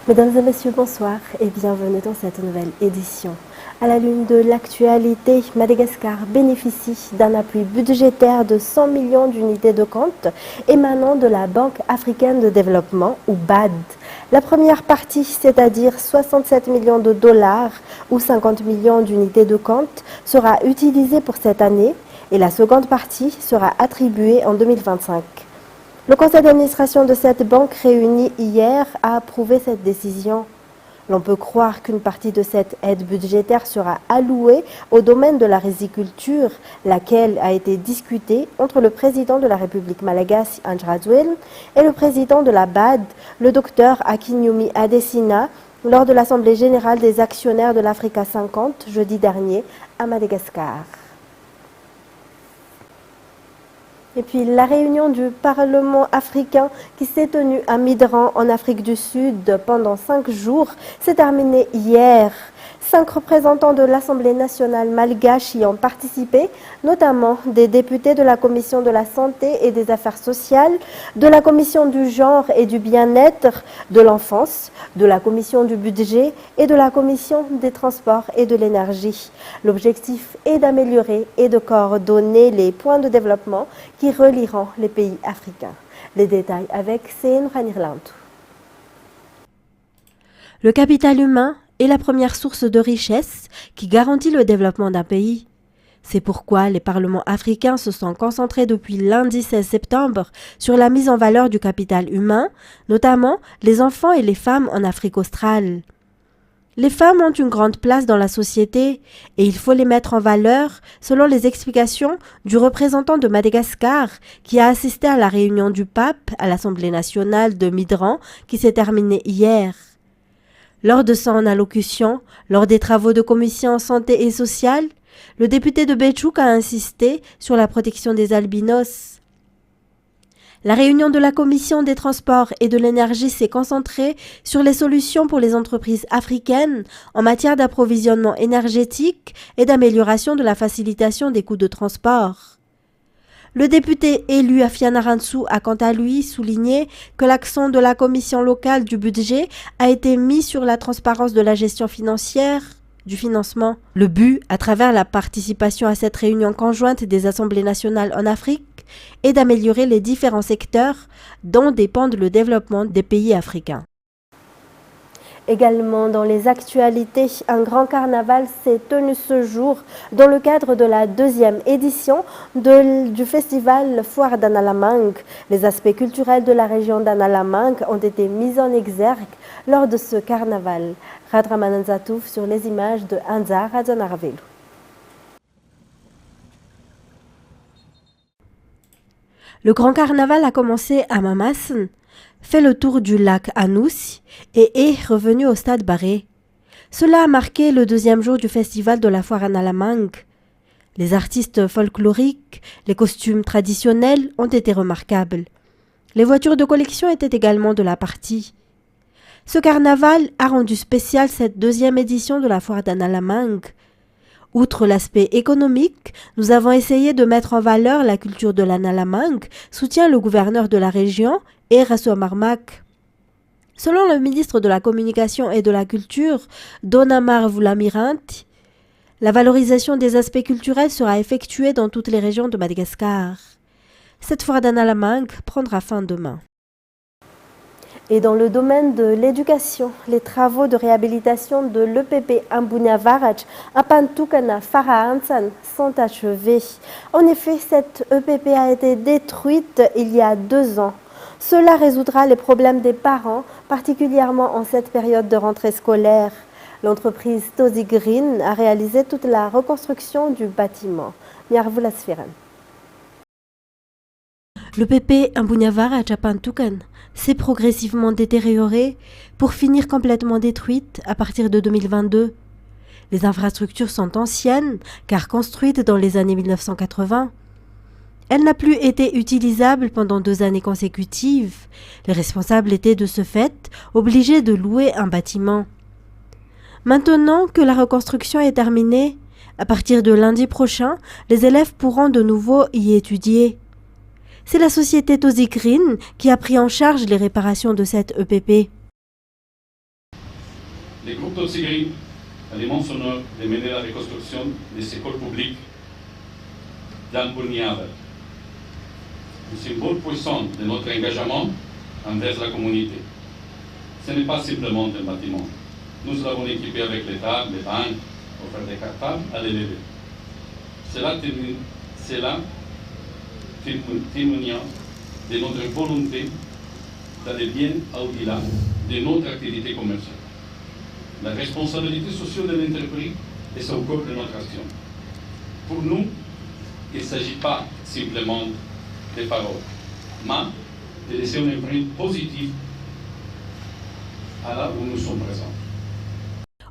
Mesdames et messieurs, bonsoir et bienvenue dans cette nouvelle édition. À la lune de l'actualité, Madagascar bénéficie d'un appui budgétaire de 100 millions d'unités de compte émanant de la Banque africaine de développement, ou BAD. La première partie, c'est-à-dire 67 millions de dollars ou 50 millions d'unités de compte, sera utilisée pour cette année et la seconde partie sera attribuée en 2025. Le conseil d'administration de cette banque réuni hier a approuvé cette décision. L'on peut croire qu'une partie de cette aide budgétaire sera allouée au domaine de la riziculture, laquelle a été discutée entre le président de la République malagasy, Andry Rajoelina, et le président de la BAD, le docteur Akinwumi Adesina, lors de l'Assemblée générale des actionnaires de l'Africa 50, jeudi dernier, à Madagascar. Et puis la réunion du Parlement africain qui s'est tenue à Midrand en Afrique du Sud pendant 5 jours s'est terminée hier. 5 représentants de l'Assemblée nationale malgache y ont participé, notamment des députés de la Commission de la Santé et des Affaires sociales, de la Commission du genre et du bien-être, de l'enfance, de la Commission du budget et de la Commission des transports et de l'énergie. L'objectif est d'améliorer et de coordonner les points de développement qui relieront les pays africains. Les détails avec Céline Ranirlantou. Le capital humain est la première source de richesse qui garantit le développement d'un pays. C'est pourquoi les parlements africains se sont concentrés depuis lundi 16 septembre sur la mise en valeur du capital humain, notamment les enfants et les femmes en Afrique australe. Les femmes ont une grande place dans la société et il faut les mettre en valeur selon les explications du représentant de Madagascar qui a assisté à la réunion du pape à l'Assemblée nationale de Midrand qui s'est terminée hier. Lors de son allocution, lors des travaux de commission santé et sociale, le député de Béchouk a insisté sur la protection des albinos. La réunion de la commission des transports et de l'énergie s'est concentrée sur les solutions pour les entreprises africaines en matière d'approvisionnement énergétique et d'amélioration de la facilitation des coûts de transport. Le député élu Afiana Rantsou a quant à lui souligné que l'accent de la commission locale du budget a été mis sur la transparence de la gestion financière du financement. Le but, à travers la participation à cette réunion conjointe des assemblées nationales en Afrique, est d'améliorer les différents secteurs dont dépendent le développement des pays africains. Également dans les actualités, un grand carnaval s'est tenu ce jour dans le cadre de la 2e édition du festival Foire d'Analamang. Les aspects culturels de la région d'Analamang ont été mis en exergue lors de ce carnaval. Radraman Nzatouf sur les images de Anza Radzanarvelu. Le grand carnaval a commencé à Mamassen, fait le tour du lac Anoussi et est revenu au stade Barré. Cela a marqué le 2e jour du festival de la Foire Analamang. Les artistes folkloriques, les costumes traditionnels ont été remarquables. Les voitures de collection étaient également de la partie. Ce carnaval a rendu spécial cette 2e édition de la Foire d'Analamang. Outre l'aspect économique, nous avons essayé de mettre en valeur la culture de l'Analamang, soutient le gouverneur de la région et Rasso Marmak. Selon le ministre de la Communication et de la Culture, Donamar Vulamiranti, la valorisation des aspects culturels sera effectuée dans toutes les régions de Madagascar. Cette foire d'Analamang prendra fin demain. Et dans le domaine de l'éducation, les travaux de réhabilitation de l'EPP Ambunyavarach à Pantukana Farahansan sont achevés. En effet, cette EPP a été détruite il y a 2 ans. Cela résoudra les problèmes des parents, particulièrement en cette période de rentrée scolaire. L'entreprise Tosi Green a réalisé toute la reconstruction du bâtiment. Nyarvula Sfiran. Le PP Ambunyavarach à Pantukan s'est progressivement détérioré pour finir complètement détruite à partir de 2022. Les infrastructures sont anciennes car construites dans les années 1980. Elle n'a plus été utilisable pendant 2 années consécutives. Les responsables étaient de ce fait obligés de louer un bâtiment. Maintenant que la reconstruction est terminée, à partir de lundi prochain, les élèves pourront de nouveau y étudier. C'est la société Tosi Green qui a pris en charge les réparations de cette EPP. Le groupe Tozzi-Green a l'immense honneur de mener la reconstruction des écoles publiques d'Ambouniava, un symbole puissant de notre engagement envers la communauté. Ce n'est pas simplement un bâtiment. Nous l'avons équipé avec les tables, les bancs, offert des cartables à l'élever. Cela témoigne de notre volonté d'aller bien au-delà de notre activité commerciale. La responsabilité sociale de l'entreprise est au cœur de notre action. Pour nous, il ne s'agit pas simplement de paroles, mais de laisser une empreinte positive à là où nous sommes présents.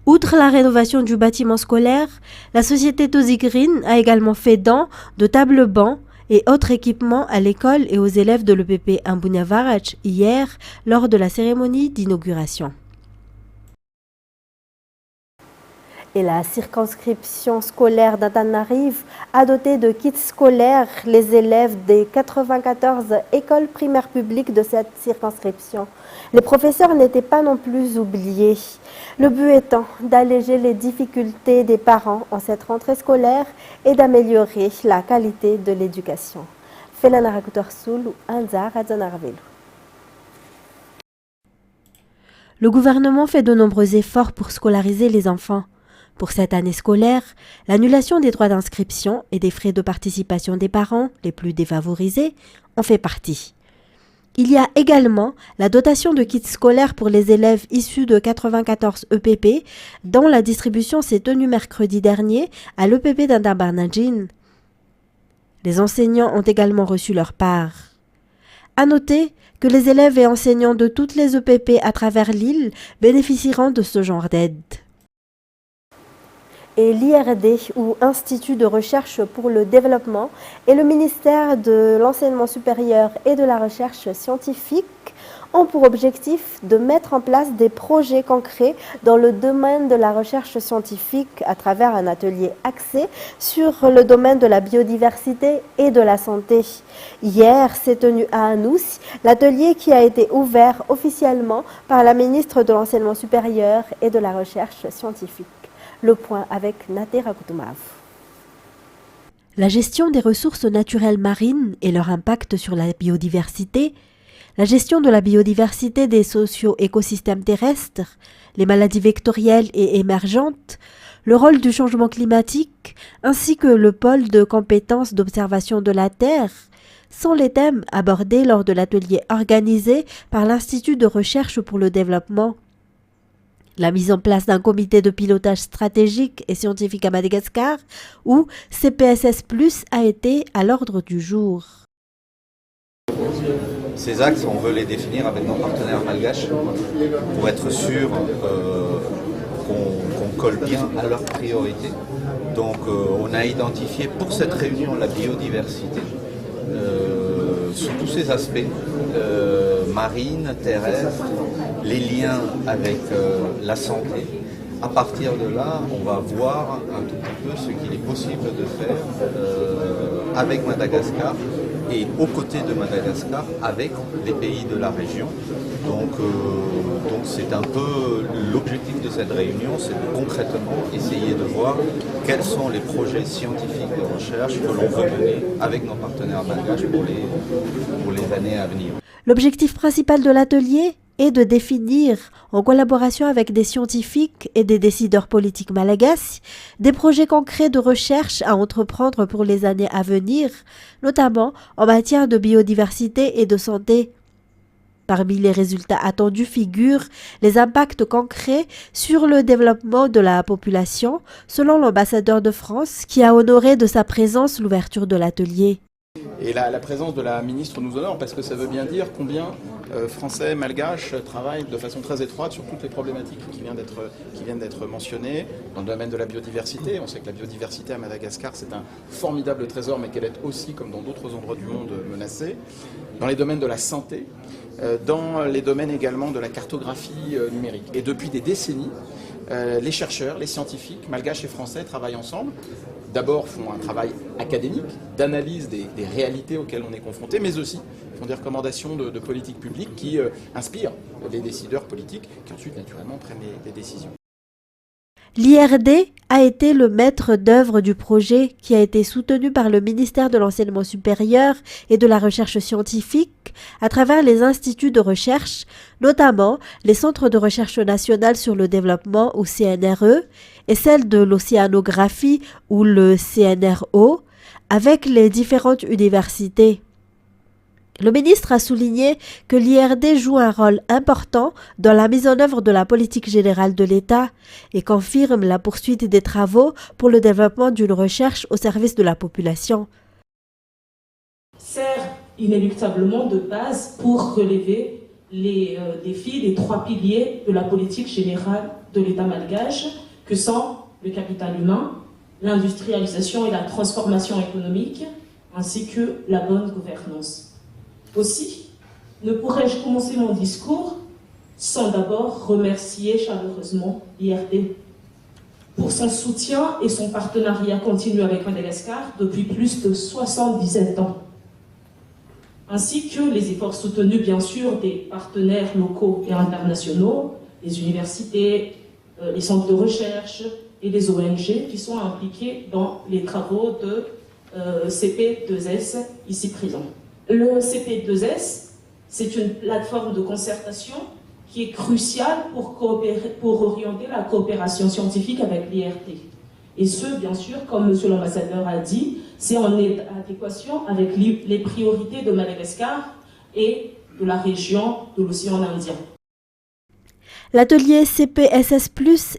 Outre la rénovation du bâtiment scolaire, la société Tozzi-Green a également fait don de tables-bancs et autres équipements à l'école et aux élèves de l'EPP Ambouniava hier lors de la cérémonie d'inauguration. Et la circonscription scolaire d'Antananarive a doté de kits scolaires les élèves des 94 écoles primaires publiques de cette circonscription. Les professeurs n'étaient pas non plus oubliés. Le but étant d'alléger les difficultés des parents en cette rentrée scolaire et d'améliorer la qualité de l'éducation. Le gouvernement fait de nombreux efforts pour scolariser les enfants. Pour cette année scolaire, l'annulation des droits d'inscription et des frais de participation des parents les plus défavorisés en fait partie. Il y a également la dotation de kits scolaires pour les élèves issus de 94 EPP, dont la distribution s'est tenue mercredi dernier à l'EPP d'Andabarnadjin. Les enseignants ont également reçu leur part. À noter que les élèves et enseignants de toutes les EPP à travers l'île bénéficieront de ce genre d'aide. Et l'IRD, ou Institut de recherche pour le développement, et le ministère de l'enseignement supérieur et de la recherche scientifique ont pour objectif de mettre en place des projets concrets dans le domaine de la recherche scientifique à travers un atelier axé sur le domaine de la biodiversité et de la santé. Hier s'est tenu à Anoussi l'atelier qui a été ouvert officiellement par la ministre de l'enseignement supérieur et de la recherche scientifique. Le point avec Naté Rakoutoumaf. La gestion des ressources naturelles marines et leur impact sur la biodiversité, la gestion de la biodiversité des socio-écosystèmes terrestres, les maladies vectorielles et émergentes, le rôle du changement climatique, ainsi que le pôle de compétences d'observation de la Terre, sont les thèmes abordés lors de l'atelier organisé par l'Institut de recherche pour le développement. La mise en place d'un comité de pilotage stratégique et scientifique à Madagascar, ou CPSS+, a été à l'ordre du jour. Ces axes, on veut les définir avec nos partenaires malgaches pour être sûr qu'on colle bien à leurs priorités. Donc on a identifié pour cette réunion la biodiversité sous tous ses aspects, marine, terrestre, les liens avec la santé. À partir de là, on va voir un tout petit peu ce qu'il est possible de faire avec Madagascar et aux côtés de Madagascar avec les pays de la région. Donc c'est un peu l'objectif de cette réunion, c'est de concrètement essayer de voir quels sont les projets scientifiques de recherche que l'on veut mener avec nos partenaires malgaches pour les années à venir. L'objectif principal de l'atelier est de définir, en collaboration avec des scientifiques et des décideurs politiques malagasy, des projets concrets de recherche à entreprendre pour les années à venir, notamment en matière de biodiversité et de santé. Parmi les résultats attendus figurent les impacts concrets sur le développement de la population, selon l'ambassadeur de France, qui a honoré de sa présence l'ouverture de l'atelier. Et la présence de la ministre nous honore parce que ça veut bien dire combien Français, Malgaches travaillent de façon très étroite sur toutes les problématiques qui viennent d'être mentionnées. Dans le domaine de la biodiversité, on sait que la biodiversité à Madagascar c'est un formidable trésor mais qu'elle est aussi, comme dans d'autres endroits du monde, menacée. Dans les domaines de la santé, dans les domaines également de la cartographie numérique. Et depuis des décennies, les chercheurs, les scientifiques, malgaches et français travaillent ensemble. D'abord font un travail académique, d'analyse des réalités auxquelles on est confronté, mais aussi font des recommandations de politique publique qui inspirent les décideurs politiques qui ensuite naturellement prennent les décisions. L'IRD a été le maître d'œuvre du projet qui a été soutenu par le ministère de l'Enseignement supérieur et de la Recherche scientifique à travers les instituts de recherche, notamment les centres de recherche nationale sur le développement ou CNRE et celle de l'océanographie ou le CNRO avec les différentes universités. Le ministre a souligné que l'IRD joue un rôle important dans la mise en œuvre de la politique générale de l'État et confirme la poursuite des travaux pour le développement d'une recherche au service de la population. Sert inéluctablement de base pour relever les défis des 3 piliers de la politique générale de l'État malgache, que sont le capital humain, l'industrialisation et la transformation économique, ainsi que la bonne gouvernance. Aussi, ne pourrais-je commencer mon discours sans d'abord remercier chaleureusement l'IRD pour son soutien et son partenariat continu avec Madagascar depuis plus de 77 ans, ainsi que les efforts soutenus bien sûr des partenaires locaux et internationaux, les universités, les centres de recherche et les ONG qui sont impliqués dans les travaux de CP2S ici présents. Le CP2S, c'est une plateforme de concertation qui est cruciale pour orienter la coopération scientifique avec l'IRD. Et ce, bien sûr, comme M. l'ambassadeur a dit, c'est en adéquation avec les priorités de Madagascar et de la région de l'océan Indien. L'atelier CPSS+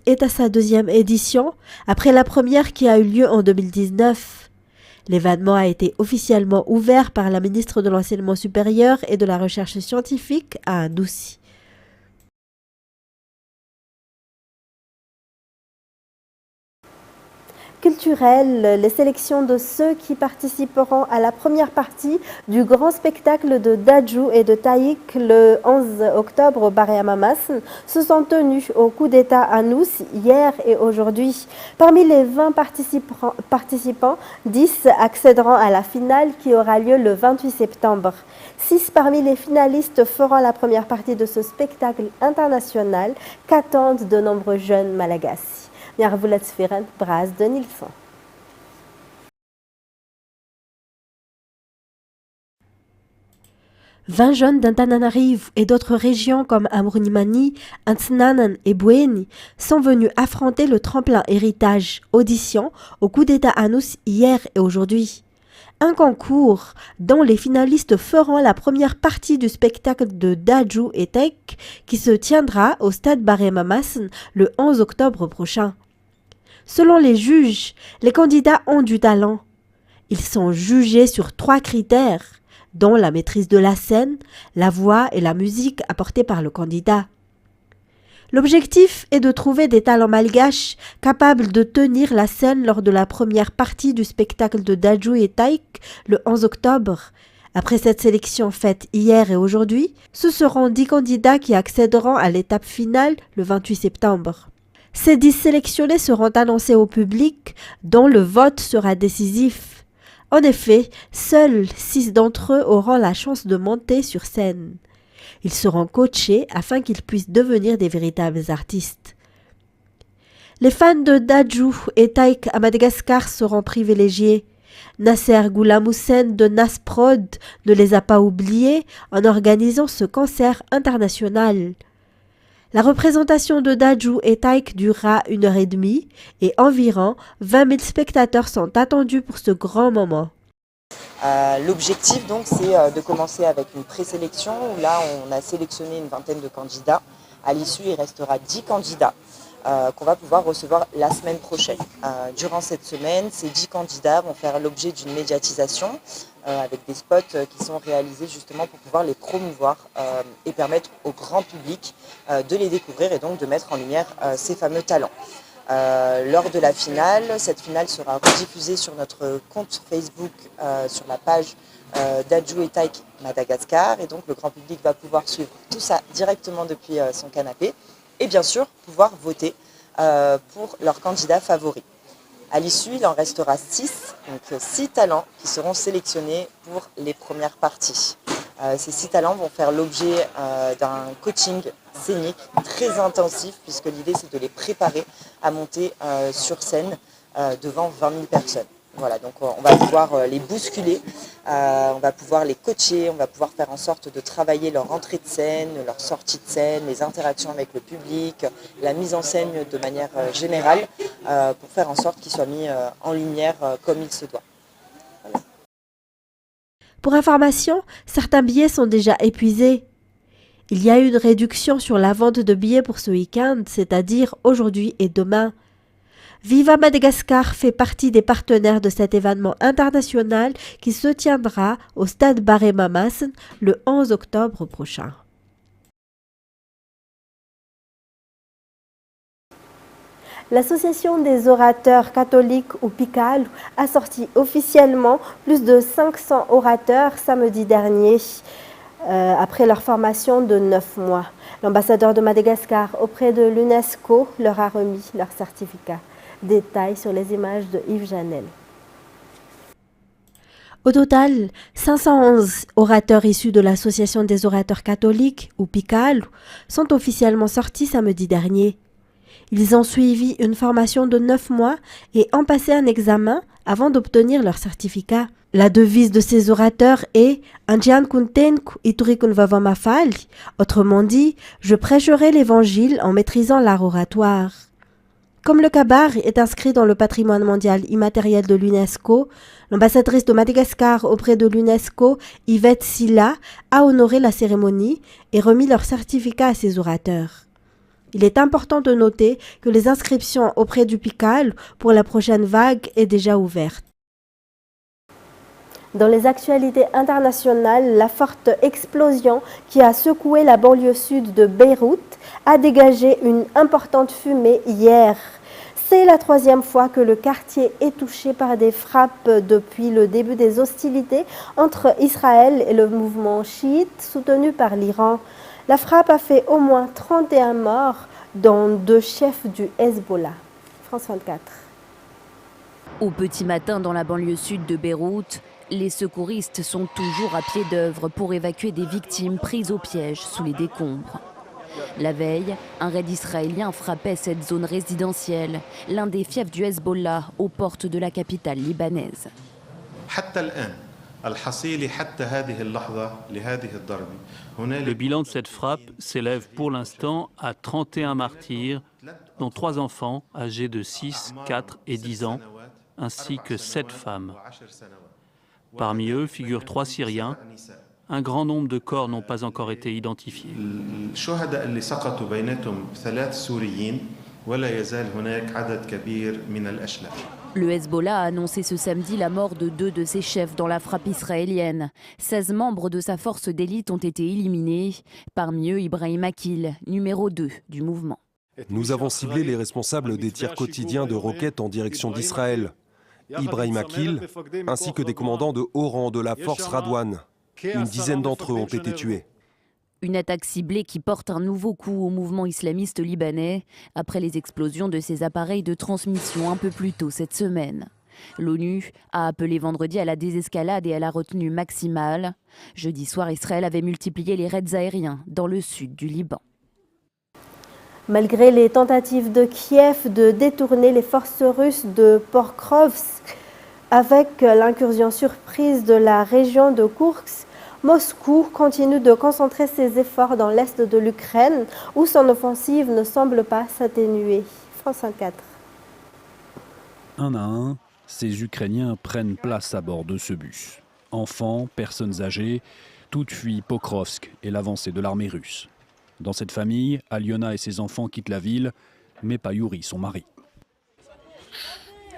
est à sa 2e édition, après la première qui a eu lieu en 2019. L'événement a été officiellement ouvert par la ministre de l'Enseignement supérieur et de la Recherche scientifique à Anoussi. Culturel, les sélections de ceux qui participeront à la première partie du grand spectacle de Dadju et de Taïk le 11 octobre au Baré-Amamas se sont tenues au coup d'État à Nous hier et aujourd'hui. Parmi les 20 participants, 10 accéderont à la finale qui aura lieu le 28 septembre. 6 parmi les finalistes feront la première partie de ce spectacle international qu'attendent de nombreux jeunes malagasy. Nyarvulat-Sferent, Braz de Nilsson. « 20 jeunes d'Antananarivo et d'autres régions comme Amrunimani, Antsinanan et Bouéni sont venus affronter le tremplin héritage audition au coup d'État à Nous hier et aujourd'hui. Un concours dont les finalistes feront la première partie du spectacle de Dadju et Taïk qui se tiendra au stade Baré-Amamas le 11 octobre prochain. Selon les juges, les candidats ont du talent. Ils sont jugés sur 3 critères, dont la maîtrise de la scène, la voix et la musique apportées par le candidat. L'objectif est de trouver des talents malgaches capables de tenir la scène lors de la première partie du spectacle de Dadju et Taïk le 11 octobre. Après cette sélection faite hier et aujourd'hui, ce seront 10 candidats qui accéderont à l'étape finale le 28 septembre. Ces 10 sélectionnés seront annoncés au public, dont le vote sera décisif. En effet, seuls 6 d'entre eux auront la chance de monter sur scène. Ils seront coachés afin qu'ils puissent devenir des véritables artistes. Les fans de Dadju et Taïk à Madagascar seront privilégiés. Nasser Goulamoussen de Nasprod ne les a pas oubliés en organisant ce concert international. La représentation de Dadju et Taïk durera 1h30 et environ 20 000 spectateurs sont attendus pour ce grand moment. L'objectif donc c'est de commencer avec une présélection où là on a sélectionné une vingtaine de candidats. À l'issue il restera 10 candidats qu'on va pouvoir recevoir la semaine prochaine. Durant cette semaine, ces 10 candidats vont faire l'objet d'une médiatisation avec des spots qui sont réalisés justement pour pouvoir les promouvoir et permettre au grand public de les découvrir et donc de mettre en lumière ces fameux talents. Lors de la finale, cette finale sera rediffusée sur notre compte Facebook sur la page Dadju et Taïk Madagascar et donc le grand public va pouvoir suivre tout ça directement depuis son canapé et bien sûr pouvoir voter pour leur candidat favori. À l'issue, il en restera 6, donc 6 talents qui seront sélectionnés pour les premières parties. Ces 6 talents vont faire l'objet d'un coaching scénique très intensif, puisque l'idée c'est de les préparer à monter sur scène devant 20 000 personnes. Voilà, donc on va pouvoir les bousculer, on va pouvoir les coacher, on va pouvoir faire en sorte de travailler leur entrée de scène, leur sortie de scène, les interactions avec le public, la mise en scène de manière générale, pour faire en sorte qu'ils soient mis en lumière comme il se doit. Voilà. Pour information, certains billets sont déjà épuisés. Il y a eu une réduction sur la vente de billets pour ce week-end, c'est-à-dire aujourd'hui et demain. Viva Madagascar fait partie des partenaires de cet événement international qui se tiendra au stade Baré Mamassen le 11 octobre prochain. L'Association des orateurs catholiques ou PICAL a sorti officiellement plus de 500 orateurs samedi dernier, après leur formation de 9 mois. L'ambassadeur de Madagascar auprès de l'UNESCO leur a remis leur certificat. Détails sur les images de Yves Janel. Au total, 511 orateurs issus de l'Association des orateurs catholiques, ou PICAL, sont officiellement sortis samedi dernier. Ils ont suivi une formation de 9 mois et ont passé un examen avant d'obtenir leur certificat. La devise de ces orateurs est « Anjian kuntenku iturikun vavamafal », autrement dit « Je prêcherai l'évangile en maîtrisant l'art oratoire ». Comme le kabar est inscrit dans le patrimoine mondial immatériel de l'UNESCO, l'ambassadrice de Madagascar auprès de l'UNESCO, Yvette Silla, a honoré la cérémonie et remis leur certificat à ses orateurs. Il est important de noter que les inscriptions auprès du PICAL pour la prochaine vague est déjà ouverte. Dans les actualités internationales, la forte explosion qui a secoué la banlieue sud de Beyrouth a dégagé une importante fumée hier. C'est la 3e fois que le quartier est touché par des frappes depuis le début des hostilités entre Israël et le mouvement chiite soutenu par l'Iran. La frappe a fait au moins 31 morts, dont 2 chefs du Hezbollah. France 24. Au petit matin dans la banlieue sud de Beyrouth, les secouristes sont toujours à pied d'œuvre pour évacuer des victimes prises au piège sous les décombres. La veille, un raid israélien frappait cette zone résidentielle, l'un des fiefs du Hezbollah aux portes de la capitale libanaise. Le bilan de cette frappe s'élève pour l'instant à 31 martyrs, dont 3 enfants âgés de 6, 4 et 10 ans, ainsi que 7 femmes. Parmi eux figurent 3 Syriens. Un grand nombre de corps n'ont pas encore été identifiés. Le Hezbollah a annoncé ce samedi la mort de 2 de ses chefs dans la frappe israélienne. 16 membres de sa force d'élite ont été éliminés, parmi eux Ibrahim Akil, numéro 2 du mouvement. Nous avons ciblé les responsables des tirs quotidiens de roquettes en direction d'Israël. Ibrahim Akil, ainsi que des commandants de haut rang de la force Radwan. Une dizaine d'entre eux ont été tués. Une attaque ciblée qui porte un nouveau coup au mouvement islamiste libanais après les explosions de ses appareils de transmission un peu plus tôt cette semaine. L'ONU a appelé vendredi à la désescalade et à la retenue maximale. Jeudi soir, Israël avait multiplié les raids aériens dans le sud du Liban. Malgré les tentatives de Kiev de détourner les forces russes de Pokrovsk avec l'incursion surprise de la région de Koursk, Moscou continue de concentrer ses efforts dans l'est de l'Ukraine où son offensive ne semble pas s'atténuer. France 24. Un à un, ces Ukrainiens prennent place à bord de ce bus. Enfants, personnes âgées, toutes fuient Pokrovsk et l'avancée de l'armée russe. Dans cette famille, Aliona et ses enfants quittent la ville, mais pas Yuri, son mari.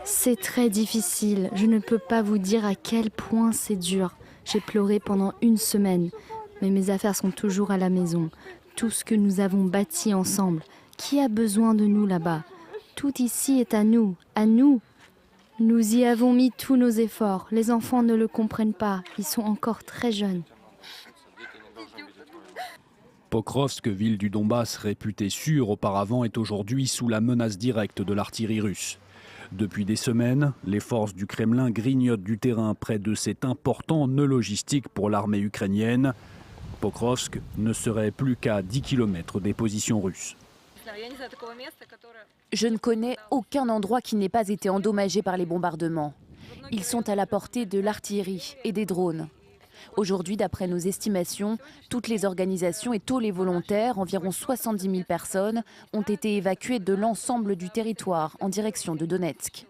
C'est très difficile. Je ne peux pas vous dire à quel point c'est dur. J'ai pleuré pendant 1 semaine, mais mes affaires sont toujours à la maison. Tout ce que nous avons bâti ensemble. Qui a besoin de nous là-bas? Tout ici est à nous, à nous. Nous y avons mis tous nos efforts. Les enfants ne le comprennent pas. Ils sont encore très jeunes. Pokrovsk, ville du Donbass réputée sûre auparavant, est aujourd'hui sous la menace directe de l'artillerie russe. Depuis des semaines, les forces du Kremlin grignotent du terrain près de cet important nœud logistique pour l'armée ukrainienne. Pokrovsk ne serait plus qu'à 10 km des positions russes. Je ne connais aucun endroit qui n'ait pas été endommagé par les bombardements. Ils sont à la portée de l'artillerie et des drones. Aujourd'hui, d'après nos estimations, toutes les organisations et tous les volontaires, environ 70 000 personnes, ont été évacuées de l'ensemble du territoire en direction de Donetsk.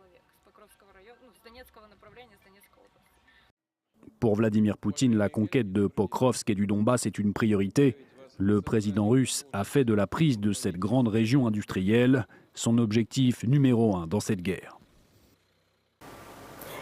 Pour Vladimir Poutine, la conquête de Pokrovsk et du Donbass est une priorité. Le président russe a fait de la prise de cette grande région industrielle son objectif numéro 1 dans cette guerre.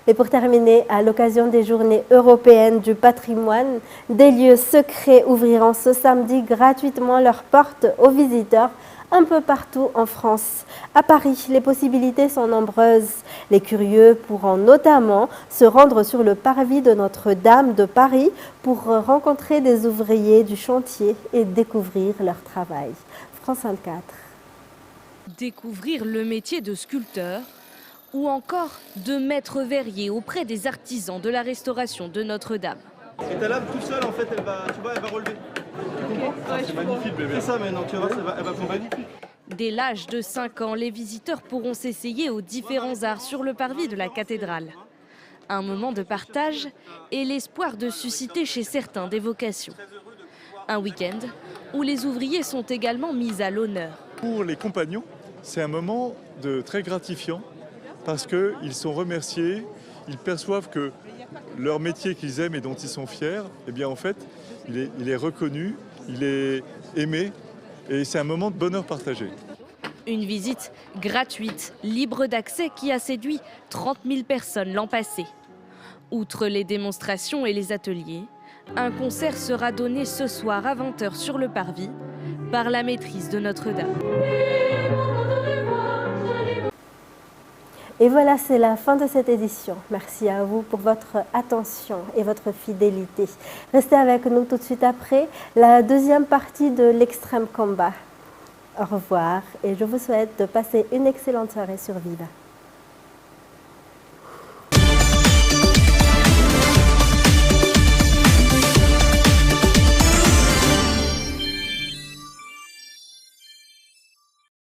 Et pour terminer, à l'occasion des Journées européennes du patrimoine, des lieux secrets ouvriront ce samedi gratuitement leurs portes aux visiteurs un peu partout en France. À Paris, les possibilités sont nombreuses. Les curieux pourront notamment se rendre sur le parvis de Notre-Dame de Paris pour rencontrer des ouvriers du chantier et découvrir leur travail. France 24. Découvrir le métier de sculpteur ou encore de maître verrier auprès des artisans de la restauration de Notre-Dame. Et ta lame tout seul, en fait, elle va relever. Tu comprends? C'est magnifique, bébé. C'est ça maintenant, tu vas voir, elle va prendre magnifique. Dès l'âge de 5 ans, les visiteurs pourront s'essayer aux différents arts sur le parvis de la cathédrale. Un moment de partage et l'espoir de susciter chez certains des vocations. Un week-end où les ouvriers sont également mis à l'honneur. Pour les compagnons, c'est un moment très gratifiant parce qu'ils sont remerciés, ils perçoivent que leur métier qu'ils aiment et dont ils sont fiers, eh bien en fait, il est reconnu, il est aimé et c'est un moment de bonheur partagé. Une visite gratuite, libre d'accès qui a séduit 30 000 personnes l'an passé. Outre les démonstrations et les ateliers, un concert sera donné ce soir à 20 h sur le parvis par la maîtrise de Notre-Dame. Et voilà, c'est la fin de cette édition. Merci à vous pour votre attention et votre fidélité. Restez avec nous tout de suite après la deuxième partie de l'Extrême Combat. Au revoir et je vous souhaite de passer une excellente soirée sur Viva.